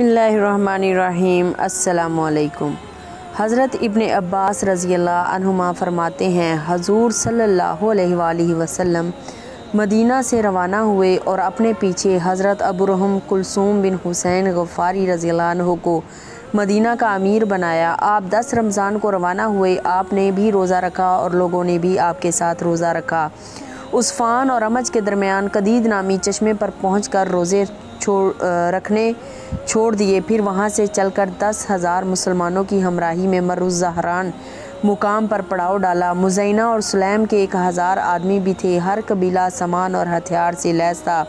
बिस्मिल्लाहिर्रहमानिर्रहीम। अस्सलामुअलैकुम। हज़रत इब्ने अब्बास रज़ियल्लाहु अन्हुमा फ़रमाते हैं, हज़ूर सल्लल्लाहु अलैहि वसल्लम मदीना से रवाना हुए और अपने पीछे हज़रत अबू रहम कुलसूम बिन हुसैन गफ़ारी रज़ियल्लाहु अन्हु को मदीना का अमीर बनाया। आप 10 रमज़ान को रवाना हुए। आपने भी रोज़ा रखा और लोगों ने भी आपके साथ रोज़ा रखा। उस्फ़ान और अमज के दरमियान कदीद नामी चश्मे पर पहुंचकर रोज़े रखने छोड़ दिए। फिर वहां से चलकर 10,000 मुसलमानों की हमराही में मर्रुज़ ज़हरान मुकाम पर पड़ाव डाला। मुज़ैना और सुलैम के 1000 आदमी भी थे। हर कबीला सामान और हथियार से लैस था।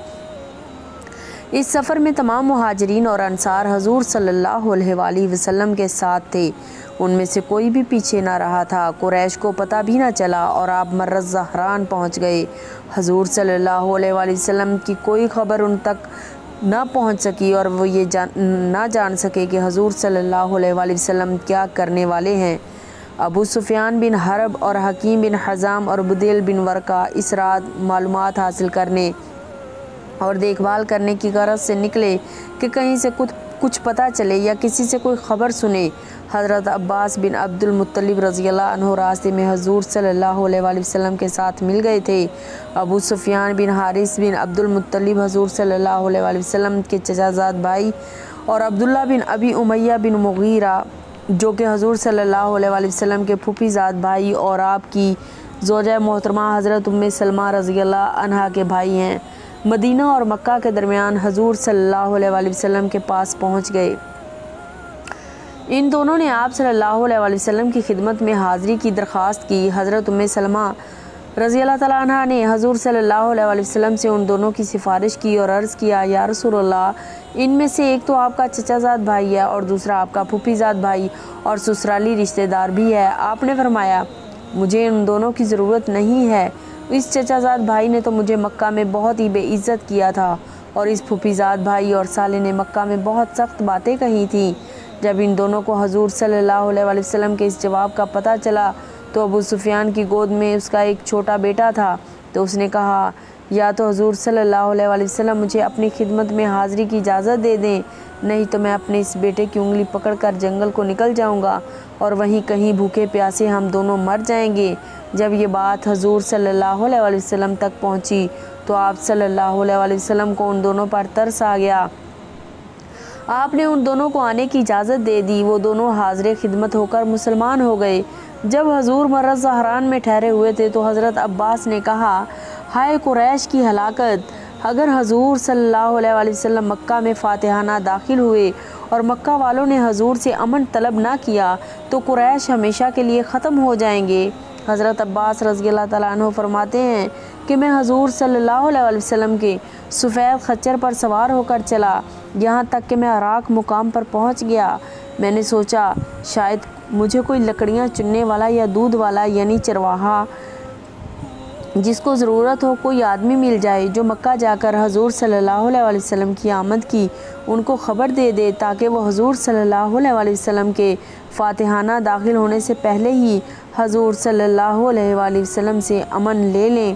इस सफ़र में तमाम मुहाजिरीन और अंसार हजूर सल्लल्लाहु अलैहि वसल्लम के साथ थे। उनमें से कोई भी पीछे ना रहा था। कुरैश को पता भी ना चला और आप मर्रुज़ ज़हरान पहुँच गए। हजूर सल्लल्लाहु अलैहि वसल्लम की कोई खबर उन तक ना पहुंच सकी और वो ये ना जान सके कि हजूर सल्लल्लाहु अलैहि वसल्लम क्या करने वाले हैं। अबू सुफियान बिन हरब और हकीम बिन हज़ाम और बुदैल बिन वरका इस रात मालूमात हासिल करने और देखभाल करने की गरज से निकले कि कहीं से कुछ पता चले या किसी से कोई ख़बर सुने। हज़रत अब्बास बिन अब्दुल मुत्तलिब रज़ियल्लाहु अन्हु रास्ते में हजूर सल्लल्लाहु अलैहि वसल्लम के साथ मिल गए थे। अबू सुफियान बिन हारिस बिन अब्दुल मुत्तलिब हजूर सल्लल्लाहु अलैहि वसल्लम के चचाज़ाद भाई और अब्दुल्ला बिन अबी उमैया बिन मुगीरा जो कि हजूर सल्लल्लाहु अलैहि वसल्लम के फूफीज़ाद भाई और आपकी ज़ौजा मोहतरमा हज़रत उम्मे सलमा रज़ियल्लाहु अन्हा के भाई हैं, मदीना और मक्का के दरमियान हजूर सल्लल्लाहु अलैहि वसल्लम के पास पहुंच गए। इन दोनों ने आप सल्लल्लाहु अलैहि वसल्लम की खिदमत में हाज़िरी की दरख्वास्त की। हज़रत उम्मे सलमा रज़ियल्लाहु तआला अन्हा ने हजूर सल्लल्लाहु अलैहि वसल्लम से उन दोनों की सिफारिश की और अर्ज़ किया, या रसूलल्लाह, इनमें से एक तो आपका चचाज़ाद भाई है और दूसरा आपका फूफीज़ाद भाई और ससुराली रिश्तेदार भी है। आपने फरमाया, मुझे उन दोनों की ज़रूरत नहीं है। इस चचाज़ाद भाई ने तो मुझे मक्का में बहुत ही बेइज्जत किया था और इस फूफीज़ाद भाई और साले ने मक्का में बहुत सख्त बातें कही थी। जब इन दोनों को हजूर सल्लल्लाहु अलैहि वसल्लम के इस जवाब का पता चला तो अबू सुफियान की गोद में उसका एक छोटा बेटा था। तो उसने कहा, या तो हजूर सल्लल्लाहु अलैहि वसल्लम मुझे अपनी खिदमत में हाज़िरी की इजाज़त दे दें, नहीं तो मैं अपने इस बेटे की उंगली पकड़कर जंगल को निकल जाऊंगा और वहीं कहीं भूखे प्यासे हम दोनों मर जाएंगे। जब ये बात हजूर सल्लल्लाहु अलैहि वसल्लम तक पहुंची तो आप सल्लल्लाहु अलैहि वसल्लम को उन दोनों पर तरस आ गया। आपने उन दोनों को आने की इजाज़त दे दी। वो दोनों हाज़िर खिदमत होकर मुसलमान हो गए। जब हजूर मर्रुज़ ज़हरान में ठहरे हुए थे तो हज़रत अब्बास ने कहा, हाय कुरैश की हलाकत! अगर हजूर सल्लल्लाहु अलैहि वसल्लम मक्का में फ़ातिहाना दाखिल हुए और मक्का वालों ने हजूर से अमन तलब ना किया तो कुरैश हमेशा के लिए ख़त्म हो जाएंगे। हज़रत अब्बास रज़ियल्लाहु तआला अन्हु फरमाते हैं कि मैं हजूर सल्लल्लाहु अलैहि वसल्लम के सफ़ेद खच्चर पर सवार होकर चला, यहाँ तक कि मैं अराक मुकाम पर पहुँच गया। मैंने सोचा शायद मुझे कोई लकड़ियाँ चुनने वाला या दूध वाला यानी चरवाहा जिसको ज़रूरत हो कोई आदमी मिल जाए जो मक्का जाकर हजूर सल्लल्लाहु अलैहि वसल्लम की आमद की उनको ख़बर दे दे ताकि वह हजूर सल्लल्लाहु अलैहि वसल्लम के फ़ातिहाना दाखिल होने से पहले ही हजूर सल्लल्लाहु अलैहि वसल्लम से अमन ले लें।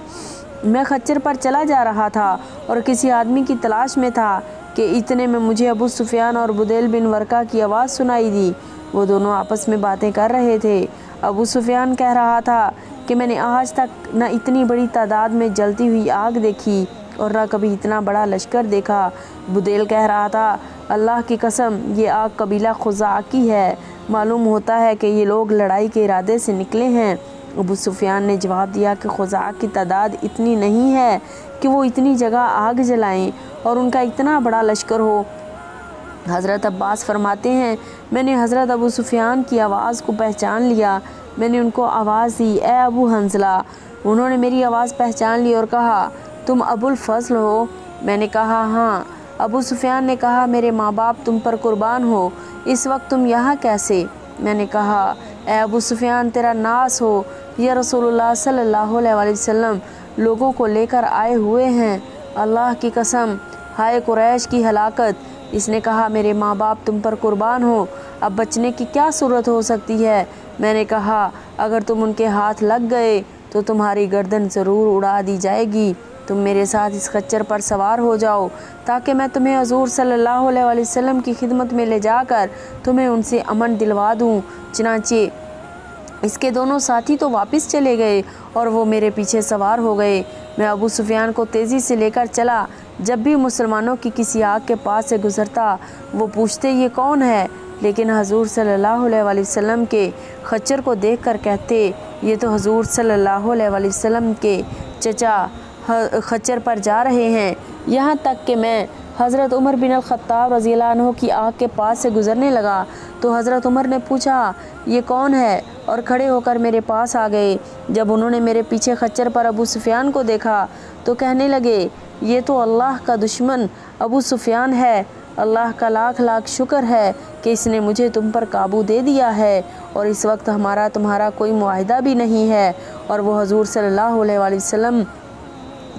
मैं खच्चर पर चला जा रहा था और किसी आदमी की तलाश में था कि इतने में मुझे अबू सुफियान और बुदैल बिन वरका की आवाज़ सुनाई दी। वो दोनों आपस में बातें कर रहे थे। अबू सुफियान कह रहा था कि मैंने आज तक न इतनी बड़ी तादाद में जलती हुई आग देखी और न कभी इतना बड़ा लश्कर देखा। बुदैल कह रहा था, अल्लाह की कसम, ये आग कबीला खुज़ा की है। मालूम होता है कि ये लोग लड़ाई के इरादे से निकले हैं। अबू सुफियान ने जवाब दिया कि खुज़ा की तादाद इतनी नहीं है कि वो इतनी जगह आग जलाएं और उनका इतना बड़ा लश्कर हो। हज़रत अब्बास फरमाते हैं, मैंने हज़रत अबू सुफियान की आवाज़ को पहचान लिया। मैंने उनको आवाज़ दी, ए अबू हंज़ला। उन्होंने मेरी आवाज़ पहचान ली और कहा, तुम अबुल फ़ज़ल हो? मैंने कहा, हाँ। अबू सुफियान ने कहा, मेरे माँ बाप तुम पर कुर्बान हो, इस वक्त तुम यहाँ कैसे? मैंने कहा, ए अबू सुफियान, तेरा नास हो, या रसूलुल्लाह सल्लल्लाहु अलैहि वसल्लम लोगों को लेकर आए हुए हैं। अल्लाह की कसम, हाय कुरैश की हलाकत! इसने कहा, मेरे माँ बाप तुम पर कुर्बान हो, अब बचने की क्या सूरत हो सकती है? मैंने कहा, अगर तुम उनके हाथ लग गए तो तुम्हारी गर्दन ज़रूर उड़ा दी जाएगी। तुम मेरे साथ इस खच्चर पर सवार हो जाओ ताकि मैं तुम्हें हजूर सल्लल्लाहु अलैहि वसल्लम की खिदमत में ले जाकर तुम्हें उनसे अमन दिलवा दूँ। चनाचे इसके दोनों साथी तो वापस चले गए और वो मेरे पीछे सवार हो गए। मैं अबू सुफियान को तेज़ी से लेकर चला। जब भी मुसलमानों की किसी आग के पास से गुज़रता वो पूछते ये कौन है, लेकिन हजूर सल्लल्लाहु अलैहि वसल्लम के खच्चर को देखकर कहते ये तो हजूर सल्लल्लाहु अलैहि वसल्लम के चचा खच्चर पर जा रहे हैं। यहाँ तक कि मैं हज़रत उमर बिन अल-ख़त्ताब रज़ियल्लाहु अन्हु की आग के पास से गुज़रने लगा तो हज़रत उमर ने पूछा ये कौन है, और खड़े होकर मेरे पास आ गए। जब उन्होंने मेरे पीछे खच्चर पर अबू सुफियान को देखा तो कहने लगे ये तो अल्लाह का दुश्मन अबू सुफियान है। अल्लाह का लाख लाख शुक्र है कि इसने मुझे तुम पर काबू दे दिया है और इस वक्त हमारा तुम्हारा कोई मुआहिदा भी नहीं है। और वो हजूर सल्लल्लाहु अलैहि वसल्लम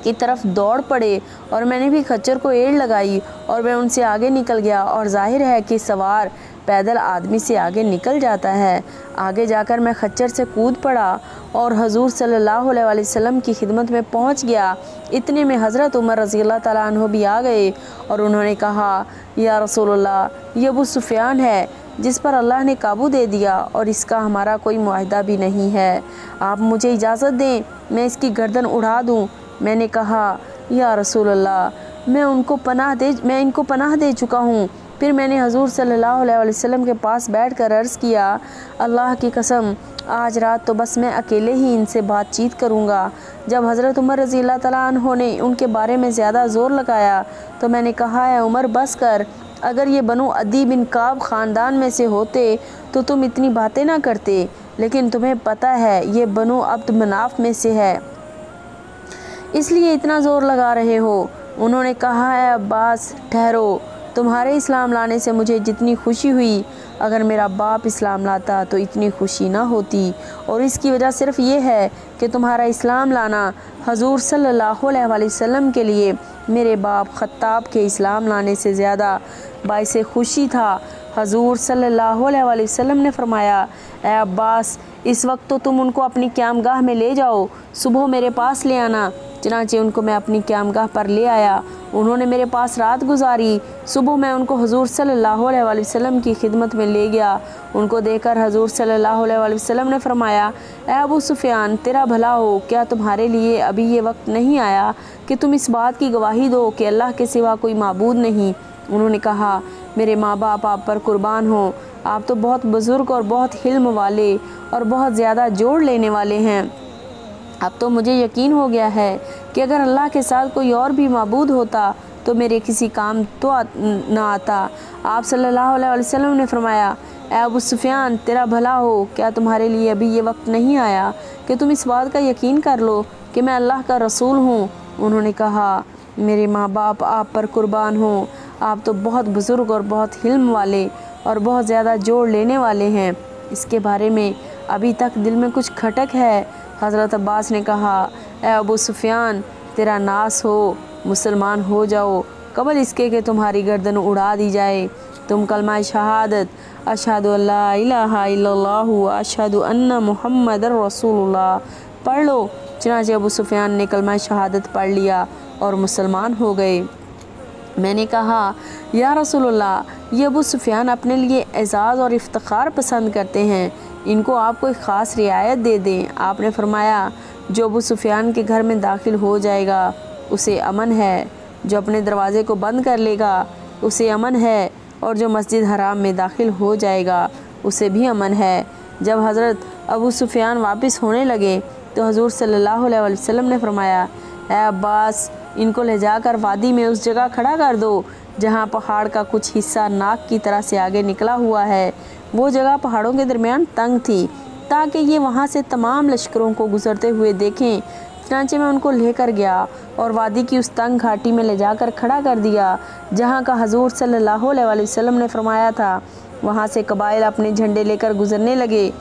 की तरफ दौड़ पड़े और मैंने भी खच्चर को एड़ लगाई और मैं उनसे आगे निकल गया। और जाहिर है कि सवार पैदल आदमी से आगे निकल जाता है। आगे जाकर मैं खच्चर से कूद पड़ा और हजूर सल्लल्लाहु अलैहि वसल्लम की खिदमत में पहुंच गया। इतने में हज़रत उमर रज़ियल्लाहु ताला अन्हु भी आ गए और उन्होंने कहा या रसूलल्लाह ये अबू सुफियान है जिस पर अल्लाह ने काबू दे दिया और इसका हमारा कोई मुआहिदा भी नहीं है। आप मुझे इजाज़त दें मैं इसकी गर्दन उड़ा दूँ। मैंने कहा या रसूलल्लाह मैं इनको पनाह दे चुका हूँ। फिर मैंने हजूर सल्लल्लाहु अलैहि वसल्लम के पास बैठकर अर्ज़ किया अल्लाह की कसम आज रात तो बस मैं अकेले ही इनसे बातचीत करूँगा। जब हज़रत उमर रज़ियल्लाहु ताला अन्हु ने उनके बारे में ज़्यादा ज़ोर लगाया तो मैंने कहा है उमर बस कर, अगर ये बनु अदी बिन काब ख़ानदान में से होते तो तुम इतनी बातें ना करते, लेकिन तुम्हें पता है ये बनु अब्द मनाफ में से है इसलिए इतना ज़ोर लगा रहे हो। उन्होंने कहा है अब्बास ठहरो, तुम्हारे इस्लाम लाने से मुझे जितनी खुशी हुई अगर मेरा बाप इस्लाम लाता तो इतनी खुशी ना होती, और इसकी वजह सिर्फ़ ये है कि तुम्हारा इस्लाम लाना हजूर सल्लल्लाहु अलैहि वसल्लम के लिए मेरे बाप खत्ताब के इस्लाम लाने से ज़्यादा बाइसे खुशी था। हजूर सल्लल्लाहु अलैहि वसल्लम ने फरमाया ए अब्बास इस वक्त तो तुम उनको अपनी क़यामगाह में ले जाओ, सुबह मेरे पास ले आना। चनाचे उनको मैं अपनी क़यामगाह पर ले आया। उन्होंने मेरे पास रात गुजारी। सुबह मैं उनको हजूर सल्लल्लाहु अलैहि वसल्लम की खिदमत में ले गया। उनको देखकर हजूर सल्लल्लाहु अलैहि वसल्लम ने फरमाया ए अबू सुफियान तेरा भला हो, क्या तुम्हारे लिए अभी ये वक्त नहीं आया कि तुम इस बात की गवाही दो कि अल्लाह के सिवा कोई माबूद नहीं। उन्होंने कहा मेरे माँ बाप आप पर कुर्बान हो, आप तो बहुत बुज़ुर्ग और बहुत हिल्म वाले और बहुत ज़्यादा जोड़ लेने वाले हैं। अब तो मुझे यकीन हो गया है कि अगर अल्लाह के साथ कोई और भी माबूद होता तो मेरे किसी काम तो ना आता। आप सल्लल्लाहु अलैहि वसल्लम ने फरमाया ए अबू सुफियान तेरा भला हो, क्या तुम्हारे लिए अभी ये वक्त नहीं आया कि तुम इस बात का यकीन कर लो कि मैं अल्लाह का रसूल हूँ। उन्होंने कहा मेरे माँ बाप आप पर कुर्बान हों, आप तो बहुत बुज़ुर्ग और बहुत हिल्म वाले और बहुत ज़्यादा जोड़ लेने वाले हैं। इसके बारे में अभी तक दिल में कुछ खटक है। हज़रत अब्बास ने कहा ए अबू सुफियान तेरा नास हो, मुसलमान हो जाओ कबल इसके कि तुम्हारी गर्दन उड़ा दी जाए। तुम कलमा शहादत अशहदु अल्ला इलाहा इल्लल्लाहु व अशहदु अन्ना मुहम्मदर रसूलुल्लाह पढ़ लो। चनाचे अबू सुफियान ने कलमा शहादत पढ़ लिया और मुसलमान हो गए। मैंने कहा या रसूलुल्लाह ये अबू सुफियान अपने लिए एज़ाज़ और इफ्तिखार पसंद करते हैं, इनको आप कोई ख़ास रियायत दे दें। आपने फरमाया जो अबू सुफियान के घर में दाखिल हो जाएगा उसे अमन है, जो अपने दरवाज़े को बंद कर लेगा उसे अमन है, और जो मस्जिद हराम में दाखिल हो जाएगा उसे भी अमन है। जब हज़रत अबू सुफियान वापस होने लगे तो हजूर सल्लल्लाहु अलैहि वसल्लम ने फरमाया ए अब्बास इनको ले जाकर वादी में उस जगह खड़ा कर दो जहाँ पहाड़ का कुछ हिस्सा नाक की तरह से आगे निकला हुआ है। वो जगह पहाड़ों के दरमियान तंग थी ताकि ये वहाँ से तमाम लश्करों को गुजरते हुए देखें। चनाचे में उनको लेकर गया और वादी की उस तंग घाटी में ले जाकर खड़ा कर दिया जहाँ का हजूर सल्लल्लाहु अलैहि वसल्लम ने फरमाया था। वहाँ से कबाइल अपने झंडे लेकर गुजरने लगे।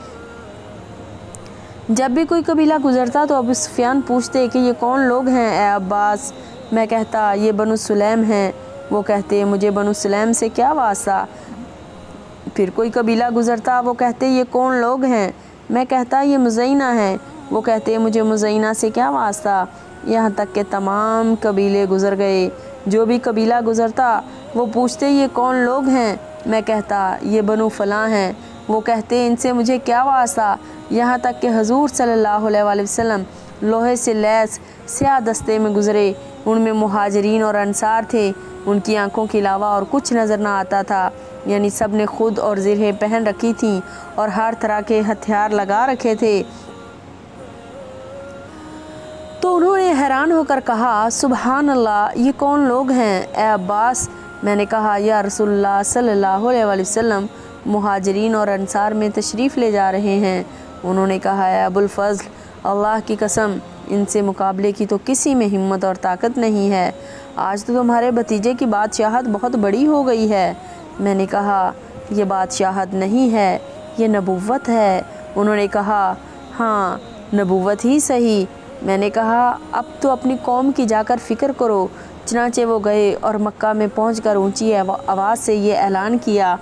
जब भी कोई कबीला गुजरता तो अबू सुफियान पूछते कि ये कौन लोग हैं ए अब्बास। मैं कहता ये बनु सुलैम हैं। वो कहते मुझे बनु सुलैम से क्या वास्ता। फिर कोई कबीला गुजरता वो कहते ये कौन लोग हैं। मैं कहता ये मुज़ैना हैं। वो कहते मुझे मुज़ैना से क्या वास्ता। यहाँ तक कि तमाम कबीले गुज़र गए। जो भी कबीला गुज़रता वो पूछते ये कौन लोग हैं। मैं कहता ये बनु फ़लाँ हैं। वो कहते इनसे मुझे क्या वास्ता। यहाँ तक कि हजूर सल्लल्लाहु अलैहि वसल्लम लोहे से लैस स्याह दस्ते में गुज़रे। उनमें मुहाजिरीन और अंसार थे। उनकी आंखों के अलावा और कुछ नज़र ना आता था, यानी सब ने खुद और ज़िरहें पहन रखी थीं और हर तरह के हथियार लगा रखे थे। तो उन्होंने हैरान होकर कहा सुबहान अल्लाह, ये कौन लोग हैं ए अब्बास। मैंने कहा या रसूलुल्लाह सल्लल्लाहु अलैहि वसल्लम मुहाजिरीन और अंसार में तशरीफ़ ले जा रहे हैं। उन्होंने कहा है अबुल फ़ज़ल, अल्लाह की कसम इनसे मुकाबले की तो किसी में हिम्मत और ताकत नहीं है। आज तो तुम्हारे भतीजे की बादशाहत बहुत बड़ी हो गई है। मैंने कहा यह बादशाहत नहीं है, ये नबुव्वत है। उन्होंने कहा हाँ नबुव्वत ही सही। मैंने कहा अब तो अपनी कौम की जाकर फ़िक्र करो। चनाचे वो गए और मक्का में पहुंचकर ऊंची आवाज़ से ये ऐलान किया,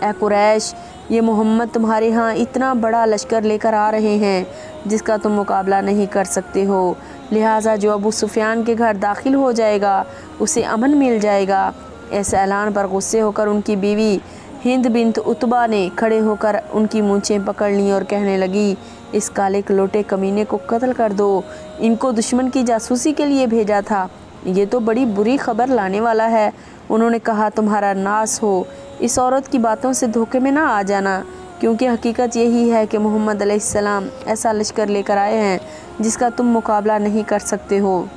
ए कुरैश, ये मोहम्मद तुम्हारे यहाँ इतना बड़ा लश्कर लेकर आ रहे हैं जिसका तुम मुकाबला नहीं कर सकते हो। लिहाजा जो अबू सुफियान के घर दाखिल हो जाएगा उसे अमन मिल जाएगा। ऐसे ऐलान पर गुस्से होकर उनकी बीवी हिंद बिन्त उतबा ने खड़े होकर उनकी मूंछें पकड़ लीं और कहने लगी, इस काले कलोटे कमीने को कत्ल कर दो। इनको दुश्मन की जासूसी के लिए भेजा था। ये तो बड़ी बुरी खबर लाने वाला है। उन्होंने कहा तुम्हारा नास हो, इस औरत की बातों से धोखे में ना आ जाना, क्योंकि हकीकत यही है कि मोहम्मद अलैहिस्सलाम ऐसा लश्कर लेकर आए हैं जिसका तुम मुकाबला नहीं कर सकते हो।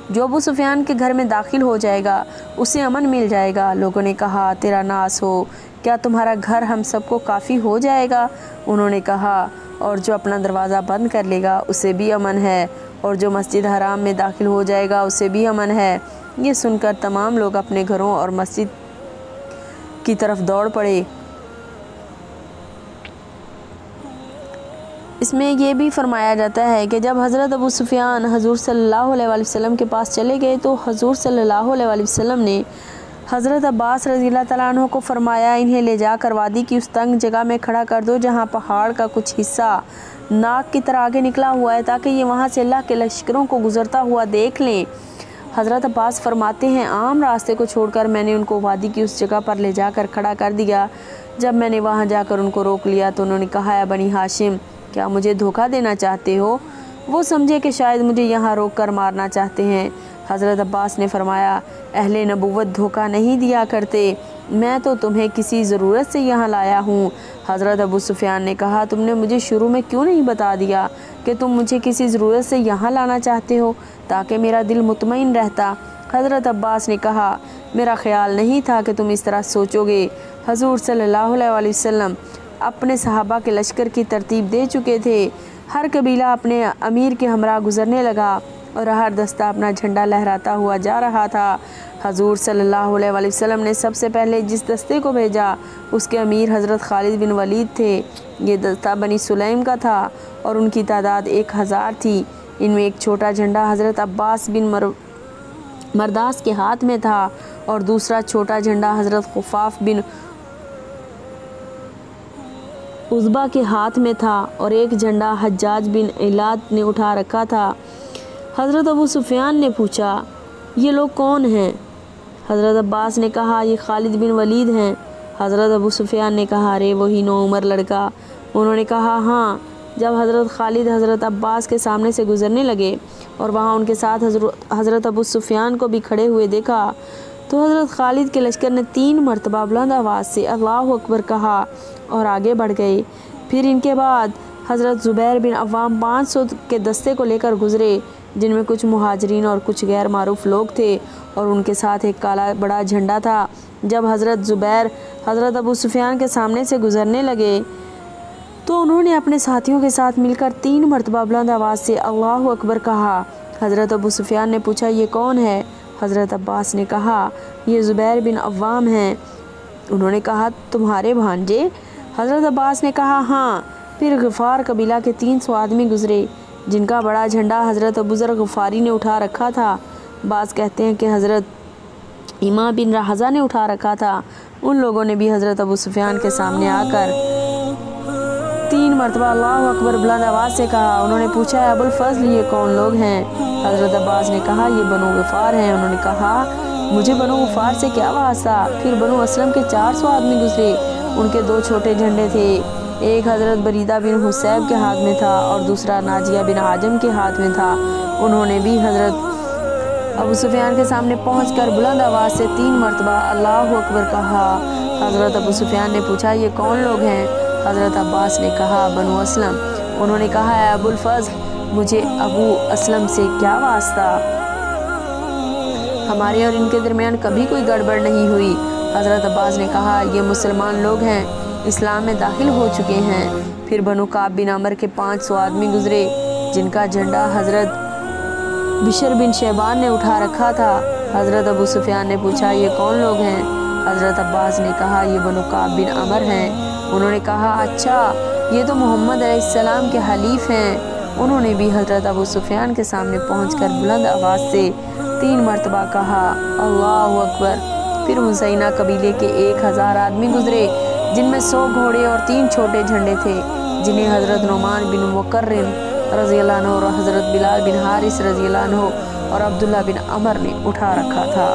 जो अबू सुफियान के घर में दाखिल हो जाएगा उसे अमन मिल जाएगा। लोगों ने कहा तेरा नास हो, क्या तुम्हारा घर हम सबको काफ़ी हो जाएगा। उन्होंने कहा और जो अपना दरवाज़ा बंद कर लेगा उसे भी अमन है, और जो मस्जिद हराम में दाखिल हो जाएगा उसे भी अमन है। ये सुनकर तमाम लोग अपने घरों और मस्जिद की तरफ दौड़ पड़े। इसमें यह भी फरमाया जाता है कि जब हज़रत अबू सुफियान हजूर सल्लल्लाहु अलैहि वसल्लम के पास चले गए तो हजूर सल्लल्लाहु अलैहि वसल्लम ने हज़रत अब्बास रज़ियल्लाहु तआला अन्हु को फरमाया, इन्हें ले जाकर वादी की उस तंग जगह में खड़ा कर दो जहाँ पहाड़ का कुछ हिस्सा नाक की तरह आगे निकला हुआ है, ताकि ये वहाँ से अल्लाह के लश्करों को गुज़रता हुआ देख लें। हज़रत अब्बास फरमाते हैं आम रास्ते को छोड़कर मैंने उनको वादी की उस जगह पर ले जाकर खड़ा कर दिया। जब मैंने वहाँ जाकर उनको रोक लिया तो उन्होंने कहा है बनी हाशिम, क्या मुझे धोखा देना चाहते हो। वो समझे कि शायद मुझे यहाँ रोक कर मारना चाहते हैं। हज़रत अब्बास ने फरमाया अहले नबुव्वत धोखा नहीं दिया करते, मैं तो तुम्हें किसी ज़रूरत से यहाँ लाया हूँ। हज़रत अबू सुफियान ने कहा तुमने मुझे शुरू में क्यों नहीं बता दिया कि तुम मुझे किसी ज़रूरत से यहाँ लाना चाहते हो, ताकि मेरा दिल मुतमईन रहता। हज़रत अब्बास ने कहा मेरा ख़्याल नहीं था कि तुम इस तरह सोचोगे। हजूर सल्लल्लाहु अलैहि वसल्लम अपने सहाबा के लश्कर की तरतीब दे चुके थे। हर कबीला अपने अमीर के हमरा गुज़रने लगा और हर दस्ता अपना झंडा लहराता हुआ जा रहा था। हजूर सल्लल्लाहु अलैहि वसल्लम ने सबसे पहले जिस दस्ते को भेजा उसके अमीर हज़रत खालिद बिन वलीद थे। ये दस्ता बनी सुलैम का था और उनकी तादाद 1000 थी। इनमें एक छोटा झंडा हज़रत अब्बास बिन मरदास के हाथ में था और दूसरा छोटा झंडा हज़रत खुफाफ बिन उज़बा के हाथ में था और एक झंडा हज्जाज बिन इलाद ने उठा रखा था। हज़रत अबू सुफियान ने पूछा ये लोग कौन हैं। हज़रत अब्बास ने कहा ये खालिद बिन वलीद हैं। हज़रत अबू सुफियान ने कहा अरे वही 9 उम्र लड़का। उन्होंने कहा हाँ। जब हज़रत खालिद हज़रत अब्बास के सामने से गुज़रने लगे और वहाँ उनके साथ हज़रत अबू सुफियान को भी खड़े हुए देखा तो हज़रत खालिद के लश्कर ने 3 मरतबा बुलंद आवाज़ से अल्लाह अकबर कहा और आगे बढ़ गए। फिर इनके बाद हज़रत ज़ुबैर बिन अव्वाम 500 के दस्ते को लेकर गुज़रे, जिनमें कुछ मुहाजिरीन और कुछ गैर मारूफ लोग थे और उनके साथ एक काला बड़ा झंडा था। जब हज़रत ज़ुबैर हज़रत अबू सुफियान के सामने से गुज़रने लगे तो उन्होंने अपने साथियों के साथ मिलकर 3 मरतबा बुलंद आवाज़ से अल्लाह अकबर कहा। हज़रत अबू सुफियान ने पूछा ये कौन है। हज़रत अब्बास ने कहा ये ज़ुबैर बिन अव्वाम हैं। उन्होंने कहा तुम्हारे भांजे। हज़रत अब्बास ने कहा हाँ। फिर गफ़ार कबीला के 300 आदमी गुज़रे, जिनका बड़ा झंडा हज़रत अबू ज़र गफ़ारी ने उठा रखा था। बाज़ कहते हैं कि हज़रत इमा बिन रहज़ा ने उठा रखा था। उन लोगों ने भी हज़रत अबू सुफियान के सामने आकर 3 मरतबा अल्लाहु अकबर बुलंद आवाज़ से कहा। उन्होंने पूछा, अबुल फज़ल ये कौन लोग हैं? हज़रत अब्बास ने कहा, ये बनु गफ़ार हैं। उन्होंने कहा, मुझे बनु गफ़ार से क्या वास्ता? फिर बनु असलम के 400 आदमी गुजरे। उनके 2 छोटे झंडे थे, एक हज़रत बरीदा बिन हुसैब के हाथ में था और दूसरा नाजिया बिन आजम के हाथ में था। उन्होंने भी हज़रत अबू सुफियान के सामने पहुंचकर बुलंद आवाज़ से 3 मरतबा अल्लाहु अकबर कहा। हज़रत अबू सुफियान ने पूछा, ये कौन लोग हैं? हज़रत अब्बास ने कहा, बनु असलम। उन्होंने कहा, है अबुल फज़ल, मुझे अबू असलम से क्या वास्ता? हमारे और इनके दरमियान कभी कोई गड़बड़ नहीं हुई। हज़रत अब्बास ने कहा, ये मुसलमान लोग हैं, इस्लाम में दाखिल हो चुके हैं। फिर बनु काब बिन अमर के 500 आदमी गुजरे, जिनका झंडा हज़रत बिशर बिन शैबान ने उठा रखा था। हज़रत अबू सुफियान ने पूछा, ये कौन लोग हैं? हज़रत अब्बास ने कहा, ये बनु काब बिन अमर हैं। उन्होंने कहा, अच्छा, ये तो मोहम्मद अलैहिस्सलाम के हलीफ हैं। उन्होंने भी हज़रत अबू सुफियान के सामने पहुंचकर बुलंद आवाज़ से 3 मरतबा कहा, अल्लाहु अकबर। फिर हुसैना कबीले के 1000 आदमी गुजरे, जिनमें 100 घोड़े और 3 छोटे झंडे थे, जिन्हें हज़रत नुमान बिन मुकर्रिन रज़ियल्लाहु अन्हु और हज़रत बिलाल बिन हारिस रज़ियल्लाहु अन्हु और अब्दुल्ला बिन अमर ने उठा रखा था।